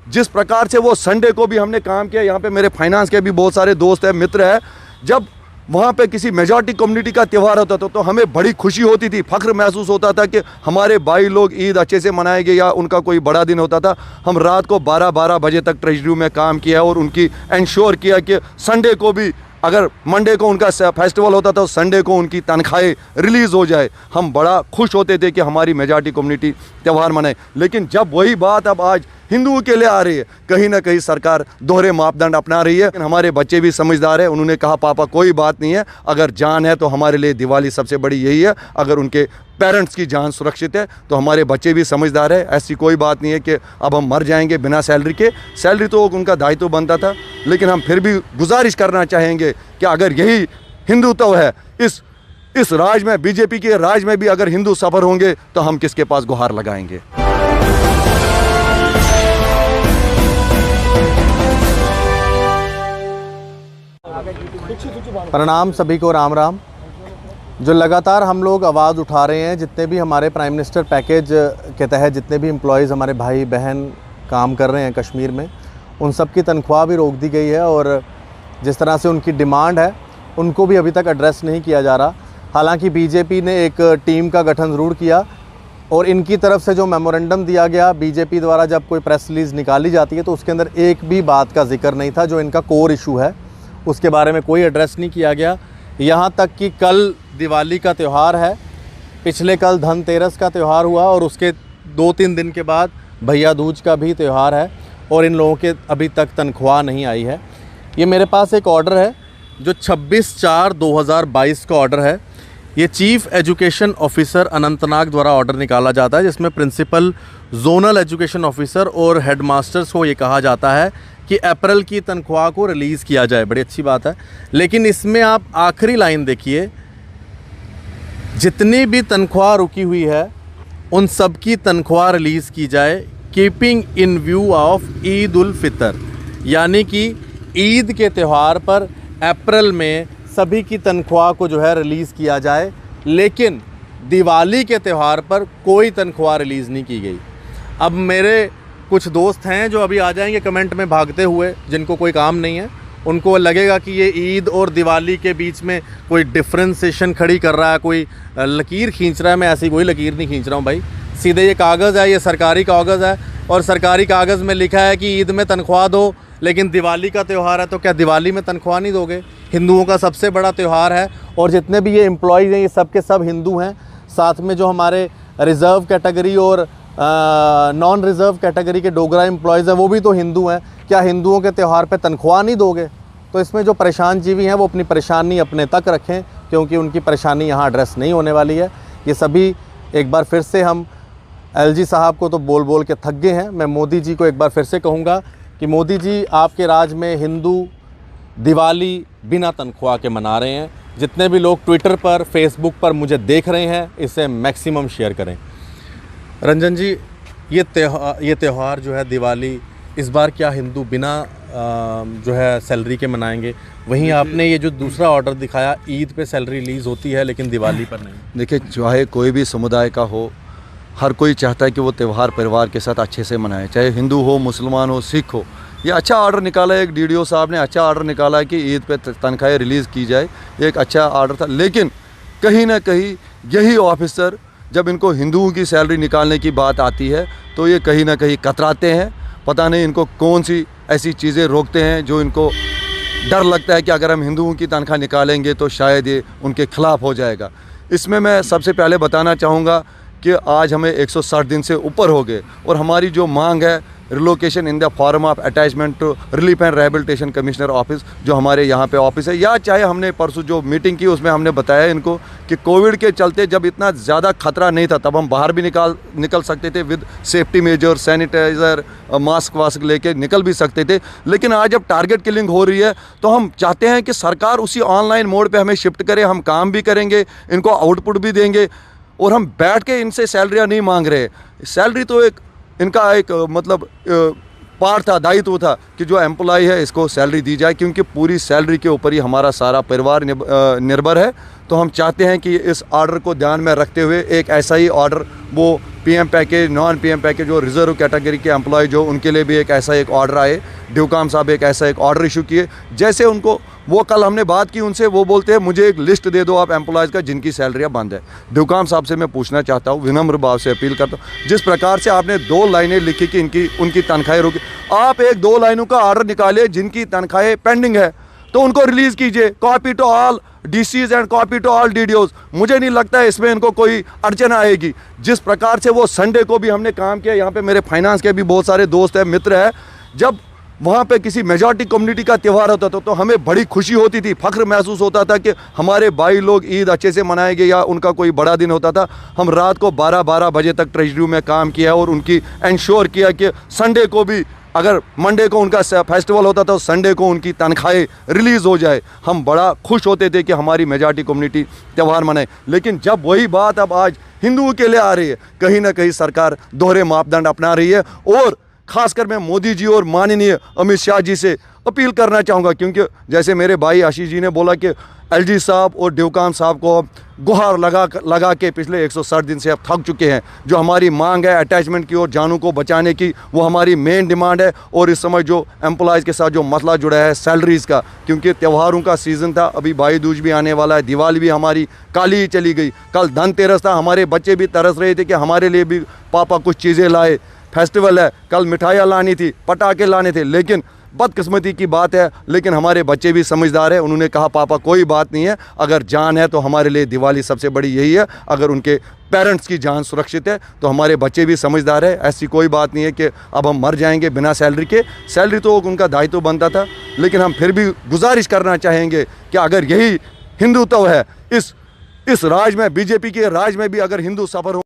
जिस प्रकार से वो संडे को भी हमने काम किया, यहाँ पे मेरे फाइनेंस के भी बहुत सारे दोस्त हैं, मित्र हैं, जब वहाँ पे किसी मेजॉरिटी कम्युनिटी का त्यौहार होता था तो हमें बड़ी खुशी होती थी, फ़ख्र महसूस होता था कि हमारे भाई लोग ईद अच्छे से मनाएंगे या उनका कोई बड़ा दिन होता था। हम रात को 12-12 बजे तक ट्रेजरी में काम किया और उनकी इंश्योर किया कि संडे को भी, अगर मंडे को उनका फेस्टिवल होता था तो संडे को उनकी तनख्वाहें रिलीज़ हो जाए। हम बड़ा खुश होते थे कि हमारी मेजॉरिटी कम्युनिटी त्यौहार मनाए। लेकिन जब वही बात अब आज हिंदुओं के लिए आ रही है, कहीं ना कहीं सरकार दोहरे मापदंड अपना रही है। हमारे बच्चे भी समझदार हैं, उन्होंने कहा पापा कोई बात नहीं है, अगर जान है तो हमारे लिए दिवाली सबसे बड़ी यही है, अगर उनके पेरेंट्स की जान सुरक्षित है तो हमारे बच्चे भी समझदार है। ऐसी कोई बात नहीं है कि अब हम मर जाएंगे बिना सैलरी के। सैलरी तो उनका दायित्व बनता था, लेकिन हम फिर भी गुजारिश करना चाहेंगे कि अगर यही हिंदुत्व है इस राज में, बीजेपी के राज में भी अगर हिंदू सफर होंगे तो हम किसके पास गुहार लगाएंगे। प्रणाम सभी को, राम राम। जो लगातार हम लोग आवाज़ उठा रहे हैं, जितने भी हमारे प्राइम मिनिस्टर पैकेज के तहत जितने भी एम्प्लॉयज़ हमारे भाई बहन काम कर रहे हैं कश्मीर में, उन सब की तनख्वाह भी रोक दी गई है और जिस तरह से उनकी डिमांड है उनको भी अभी तक एड्रेस नहीं किया जा रहा। हालांकि बीजेपी ने एक टीम का गठन ज़रूर किया और इनकी तरफ से जो मेमोरेंडम दिया गया बीजेपी द्वारा, जब कोई प्रेस रिलीज़ निकाली जाती है तो उसके अंदर एक भी बात का जिक्र नहीं था जो इनका कोर इशू है, उसके बारे में कोई एड्रेस नहीं किया गया। यहाँ तक कि कल दिवाली का त्यौहार है, पिछले कल धनतेरस का त्यौहार हुआ और उसके 2-3 दिन के बाद भैया दूज का भी त्यौहार है और इन लोगों के अभी तक तनख्वाह नहीं आई है। ये मेरे पास एक ऑर्डर है जो 26/4/2022 का ऑर्डर है। ये चीफ़ एजुकेशन ऑफिसर अनंतनाग द्वारा ऑर्डर निकाला जाता है, जिसमें प्रिंसिपल, जोनल एजुकेशन ऑफिसर और हेडमास्टर्स को ये कहा जाता है कि अप्रैल की तनख्वाह को रिलीज़ किया जाए। बड़ी अच्छी बात है, लेकिन इसमें आप आखिरी लाइन देखिए, जितनी भी तनख्वाह रुकी हुई है उन सब की तनख्वाह रिलीज़ की जाए, keeping in view of Eid ul Fitr, यानी कि ईद के त्यौहार पर अप्रैल में सभी की तनख्वाह को जो है रिलीज़ किया जाए। लेकिन दिवाली के त्यौहार पर कोई तनख्वाह रिलीज़ नहीं की गई। अब मेरे कुछ दोस्त हैं जो अभी आ जाएंगे कमेंट में भागते हुए, जिनको कोई काम नहीं है, उनको लगेगा कि ये ईद और दिवाली के बीच में कोई डिफ्रेंसिएशन खड़ी कर रहा है, कोई लकीर खींच रहा है। मैं ऐसी कोई लकीर नहीं खींच रहा हूँ भाई, सीधे ये कागज़ है, ये सरकारी कागज़ है और सरकारी कागज़ में लिखा है कि ईद में तनख्वाह दो, लेकिन दिवाली का त्यौहार है तो क्या दिवाली में तनख्वाह नहीं दोगे? हिंदुओं का सबसे बड़ा त्यौहार है और जितने भी ये एम्प्लॉयज़ हैं ये सब के सब हिंदू हैं। साथ में जो हमारे रिज़र्व कैटेगरी और नॉन रिज़र्व कैटेगरी के डोगरा एम्प्लॉयज़ हैं वो भी तो हिंदू हैं। क्या हिंदुओं के त्यौहार पे तनख्वाह नहीं दोगे? तो इसमें जो परेशान जीवी हैं वो अपनी परेशानी अपने तक रखें, क्योंकि उनकी परेशानी यहाँ एड्रेस नहीं होने वाली है। ये सभी एक बार फिर से हम एलजी साहब को तो बोल बोल के थक गए हैं। मैं मोदी जी को एक बार फिर से कहूँगा कि मोदी जी, आपके राज में हिंदू दिवाली बिना तनख्वाह के मना रहे हैं। जितने भी लोग ट्विटर पर, फेसबुक पर मुझे देख रहे हैं, इसे मैक्सिमम शेयर करें। रंजन जी, ये त्यौहार जो है दिवाली, इस बार क्या हिंदू बिना जो है सैलरी के मनाएंगे? वहीं आपने ये जो दूसरा ऑर्डर दिखाया, ईद पे सैलरी रिलीज़ होती है लेकिन दिवाली पर नहीं। देखिए, चाहे कोई भी समुदाय का हो, हर कोई चाहता है कि वो त्यौहार परिवार के साथ अच्छे से मनाए, चाहे हिंदू हो, मुसलमान हो, सिख हो। ये अच्छा ऑर्डर निकाला है, एक डीडीओ साहब ने अच्छा ऑर्डर निकाला है कि ईद पे तनख्वाहें रिलीज़ की जाए। एक अच्छा ऑर्डर था, लेकिन कहीं ना कहीं यही ऑफिसर, जब इनको हिंदुओं की सैलरी निकालने की बात आती है तो ये कहीं ना कहीं कतराते हैं। पता नहीं इनको कौन सी ऐसी चीज़ें रोकते हैं जो इनको डर लगता है कि अगर हम हिंदुओं की तनख्वाह निकालेंगे तो शायद ये उनके खिलाफ़ हो जाएगा। इसमें मैं सबसे पहले बताना चाहूँगा कि आज हमें 160 दिन से ऊपर हो गए और हमारी जो मांग है relocation in the form of attachment to relief and rehabilitation commissioner office, जो हमारे यहाँ पे ऑफिस है, या चाहे हमने परसों जो मीटिंग की उसमें हमने बताया इनको कि कोविड के चलते जब इतना ज़्यादा खतरा नहीं था तब हम बाहर भी निकल सकते थे with safety measure, sanitiser, mask वास्क लेके निकल भी सकते थे। लेकिन आज जब टारगेट किलिंग हो रही है तो हम चाहते हैं कि सरकार उसी ऑनलाइन मोड पर हमें शिफ्ट करे। हम काम भी करेंगे, इनको आउटपुट भी देंगे और हम बैठ के इनसे सैलरियाँ नहीं मांग रहे। सैलरी तो एक इनका एक मतलब पार्ट था, दायित्व था कि जो एम्प्लॉय है इसको सैलरी दी जाए, क्योंकि पूरी सैलरी के ऊपर ही हमारा सारा परिवार निर्भर है। तो हम चाहते हैं कि इस ऑर्डर को ध्यान में रखते हुए एक ऐसा ही ऑर्डर, वो PM package, non PM package, जो रिजर्व कैटेगरी के एम्प्लॉय जो उनके लिए भी एक ऐसा एक ऑर्डर आए। ड्यूकाम साहब एक ऐसा एक ऑर्डर इशू किए, जैसे उनको, वो कल हमने बात की उनसे, वो बोलते हैं मुझे एक लिस्ट दे दो आप एम्प्लॉयज़ का जिनकी सैलरियाँ बंद है। ड्यूकाम साहब से मैं पूछना चाहता हूँ, विनम्र भाव से अपील करता हूँ, जिस प्रकार से आपने 2 लाइनें लिखी कि उनकी तनख्वाहें रुकी, आप एक 2 लाइनों का ऑर्डर निकालिए जिनकी तनख्वाहें पेंडिंग है तो उनको रिलीज़ कीजिए, copy to all DCs and copy to all DDOs. मुझे नहीं लगता है इसमें इनको कोई अड़चन आएगी। जिस प्रकार से वो संडे को भी हमने काम किया, यहाँ पे मेरे फाइनेंस के भी बहुत सारे दोस्त हैं, मित्र हैं, जब वहाँ पे किसी मेजॉरिटी कम्युनिटी का त्यौहार होता था तो हमें बड़ी खुशी होती थी, फ़ख्र महसूस होता था कि हमारे भाई लोग ईद अच्छे से मनाएंगे या उनका कोई बड़ा दिन होता था। हम रात को 12-12 बजे तक ट्रेजरी में काम किया और उनकी इंश्योर किया कि संडे को भी, अगर मंडे को उनका फेस्टिवल होता था तो संडे को उनकी तनख्वाहें रिलीज़ हो जाए। हम बड़ा खुश होते थे कि हमारी मेजॉरिटी कम्युनिटी त्यौहार मनाए। लेकिन जब वही बात अब आज हिंदुओं के लिए आ रही है, कहीं ना कहीं सरकार दोहरे मापदंड अपना रही है। और ख़ासकर मैं मोदी जी और माननीय अमित शाह जी से अपील करना चाहूँगा, क्योंकि जैसे मेरे भाई आशीष जी ने बोला कि एलजी साहब और ड्यूकाम साहब को गुहार लगा के पिछले 160 दिन से अब थक चुके हैं। जो हमारी मांग है अटैचमेंट की और जानों को बचाने की, वो हमारी मेन डिमांड है। और इस समय जो एम्प्लॉयज़ के साथ जो मसला जुड़ा है सैलरीज़ का, क्योंकि त्योहारों का सीज़न था, अभी भाई दूज भी आने वाला है, दिवाली भी हमारी काली ही चली गई, कल धनतेरस था, हमारे बच्चे भी तरस रहे थे कि हमारे लिए भी पापा कुछ चीज़ें लाए, फेस्टिवल है, कल मिठाइयाँ लानी थी, पटाखे लाने थे। लेकिन बदकिस्मती की बात है, लेकिन हमारे बच्चे भी समझदार हैं, उन्होंने कहा पापा कोई बात नहीं है, अगर जान है तो हमारे लिए दिवाली सबसे बड़ी यही है, अगर उनके पेरेंट्स की जान सुरक्षित है तो हमारे बच्चे भी समझदार है। ऐसी कोई बात नहीं है कि अब हम मर जाएंगे बिना सैलरी के। सैलरी तो उनका दायित्व बनता था, लेकिन हम फिर भी गुजारिश करना चाहेंगे कि अगर यही हिंदुत्व है, इस राज में, बीजेपी के राज में भी अगर हिंदू सफर हो